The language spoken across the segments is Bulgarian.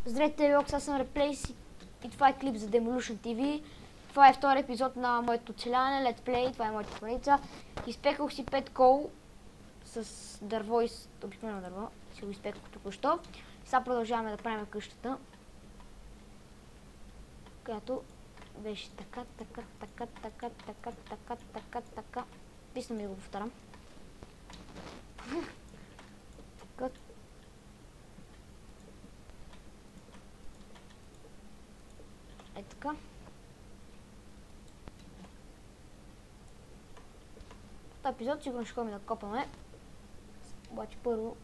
Здравейте, Локс, аз съм Реплейс и това е клип за Demolition TV. Това е втори епизод на моето оцеляване, Let's Play, това е моята страница. Изпеках си 5 кол с дърво и с обикновено дърво. Си го изпеках току-що. Сега продължаваме да правим къщата, която беше така. Писна ми да го повторям. Е така. В този епизод сигурно ще ходим да копаме. Обаче първо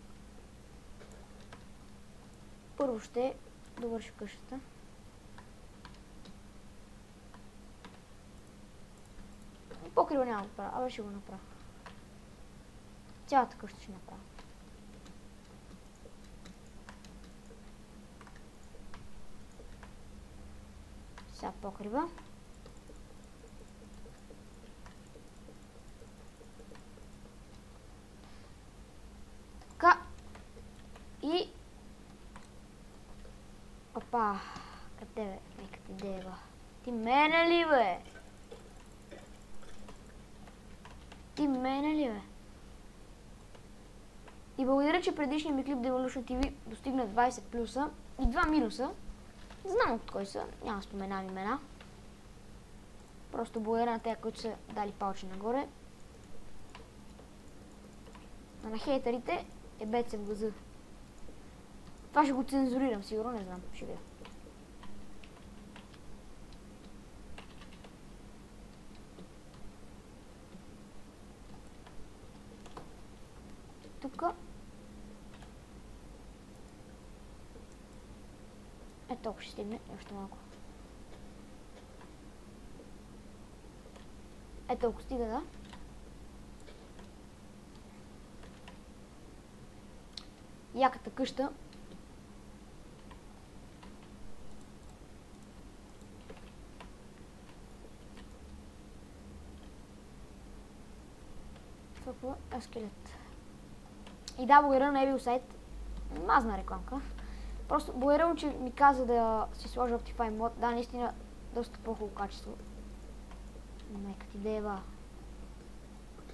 ще довърши къщата. Покрива няма да правя, абе ще го направя. Цялата къща ще направя. Сега покрива. Така. И... Опа! Къде бе? Къде дева? Ти мене ли бе? Ти мене ли бе? И благодаря, че предишният ми клип Demolition TV достигна 20 плюса и 2 минуса. Знам от кой са, няма споменам имена. Просто благодаря на тези, които са дали палче нагоре. А на хейтерите е беце в газа. Това ще го цензурирам, сигурно, не знам, ще видя. Тук. Ето толкова ще стигне, още малко. Ето толкова стига, да. Яката къща. Това е скелет. И да, благодаря на Evil Side. Мазна рекламка. Просто благодаря му, че ми каза да си сложа Optifine Mod. Да, наистина доста по-хубаво качество. Майка ти дева.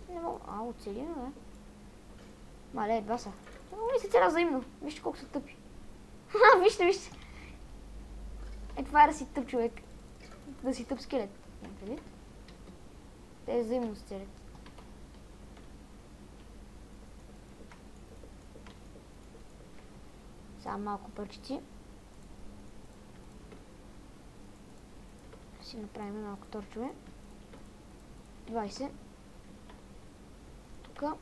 Не мога. Оцели, бе. Мале, едва са. Ми се цяла взаимно. Вижте колко са тъпи. Вижте. Е, това е да си тъп човек. Да си тъп скелет. Те взаимно се целят. Сега малко парчици. Си направим малко торчове. 20. Тука.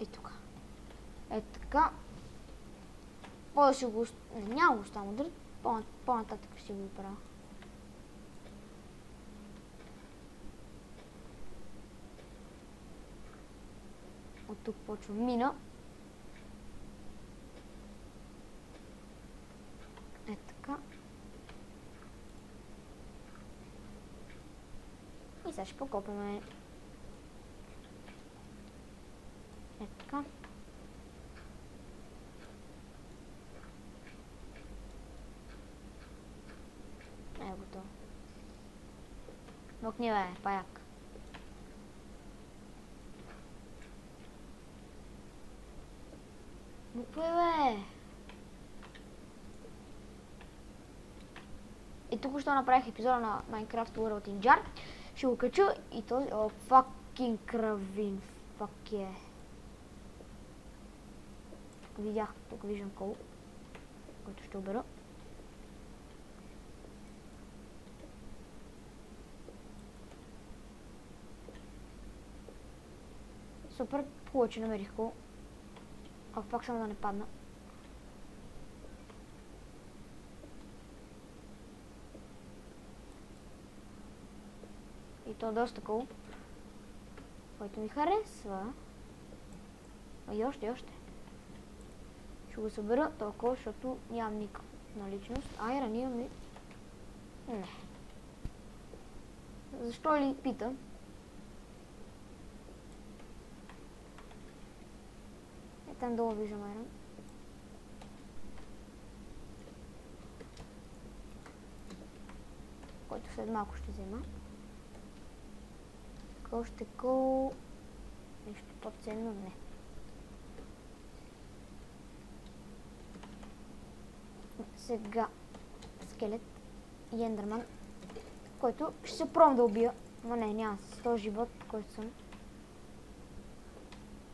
И тука. Е така. По да ще го... Няма го оставам удар. По-нататък ще го правя. От тук почва мина. Е така. И сега ще покопаме. Е така. Е готово. Мокни бе, паяк. Муквай бе! И тук ще направих епизода на Minecraft World in Jar. Ще го кача и този... О, fucking кравин. Fuck е. Тук виждам кол, който ще обера. Супер, хубаво, че намерих кол. Пак само да не падна. И то доста кол, който ми харесва. И още. Ще го събера толкова, защото нямам никаква наличност. Айран имам ли? Не. Защо ли питам? Там долу виждам айрон. Който след малко ще взема. Още кол... Нещо по-ценно? Не. Сега скелет и ендърман, който ще се пробвам да убия. Но не, няма с този живот, който съм.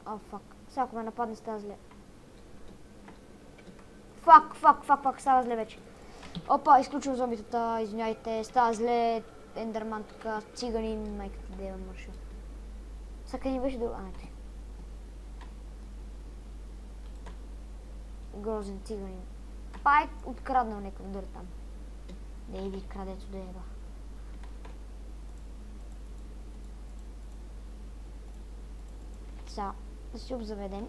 О, фак. Сега ако ме нападне става зле. Фак, става зле вече. Опа, изключвам зомбитата, извиняйте, става зле. Ендърман тук, циганин, майката дева марша. Сега ни беше друг... не. Грозен циганин. Пайк откраднал някакъв дър там. Да иди крадецо да еба. Сега да си обзаведем.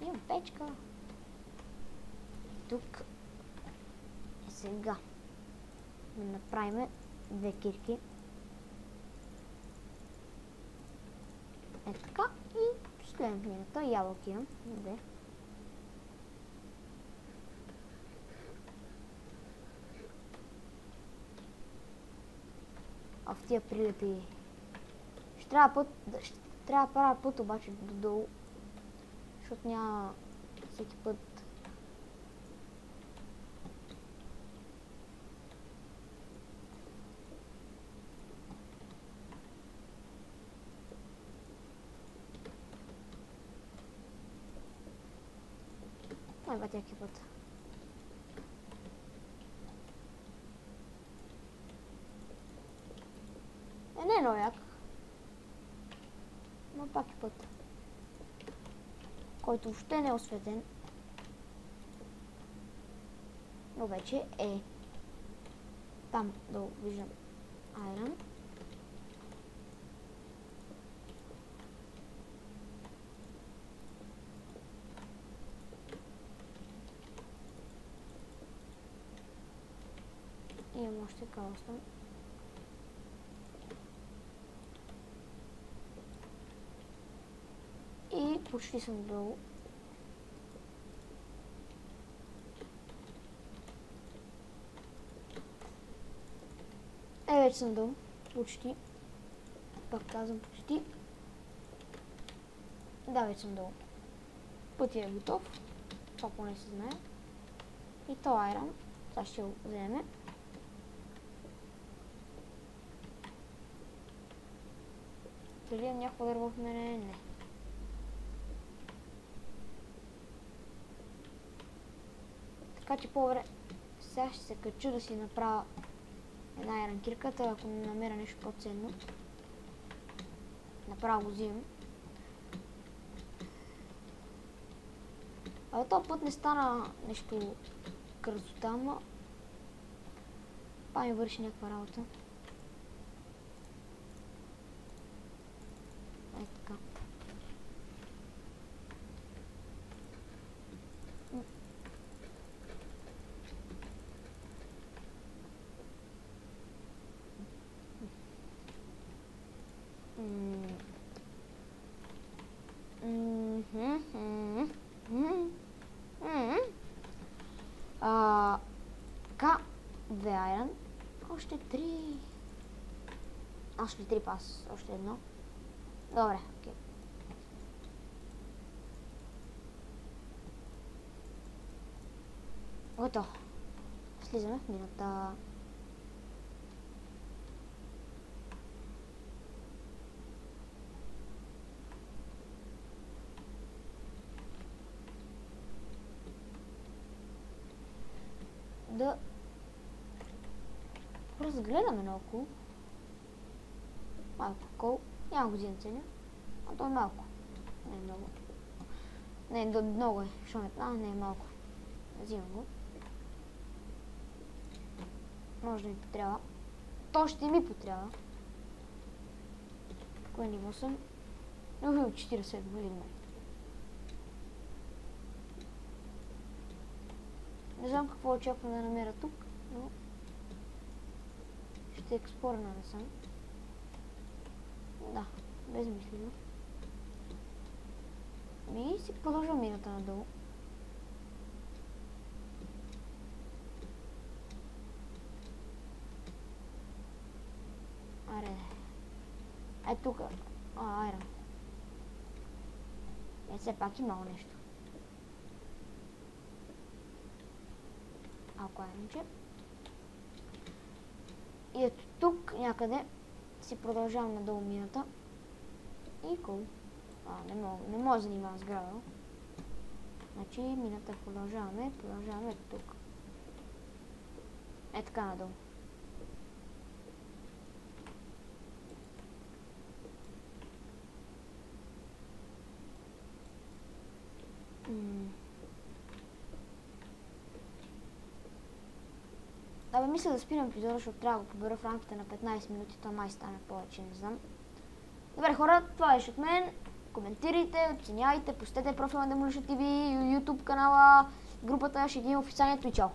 Имам печка. Тук сега да направим 2 кирки. Е така и следвам мината. Ябълки имам. 2. А в тия прилепи ще трябва да правя път обаче додолу, защото няма всеки път. Ай, батяки път. Не е много як. Но пак е път, който въобще не е осветен. Но вече е. Там долу виждам айрон. Имам още калстън. И почти съм долу. Вече съм долу. Почти. Пак казвам почти. Да, вече съм долу. Пътя е готов. Това поне се знае. И то айрон. Сега ще го вземе. Дали имам някакво дърво в мене? Не. Така че по-добре сега ще се качу да си направя една айрон кирката, ако не намеря нещо по-ценно. Направо го взимам. А този път не стана нещо красота, но па ми върши някаква работа. Ей така. Така, 2 айрон. Още 3. Още 3 пас. Още едно. Добре, окей. Готово. Слизаме в минута. Да разгледаме наоколо. Малко кол. Няма го взимам ценя. А то е малко. Не е много. Не, много е. Шометна, не е малко. Взимам го. Може да ми потрябва. То ще ми потрябва. Кое ниво съм? Но 40 години. Не знам какво очаквам да намеря тук, но ще експлорна да съм. Да, безмислено. Ми си продължавам мината надолу. Аре. Е тук. Айра. Все пак имало нещо. Ако е иначе. И ето тук някъде си продължавам надолу мината. И кул. Не мога да занимавам с града. Значи мината продължаваме ето тук. Е така надолу. Абе, мисля да спирам епизода, защото трябва да го побера в рамките на 15 минути, то май стане повече, не знам. Добре, хора, това беше от мен. Коментирайте, оценяйте, посетете профила на Demolition TV, YouTube канала, групата, ще ги има в описанието и чао!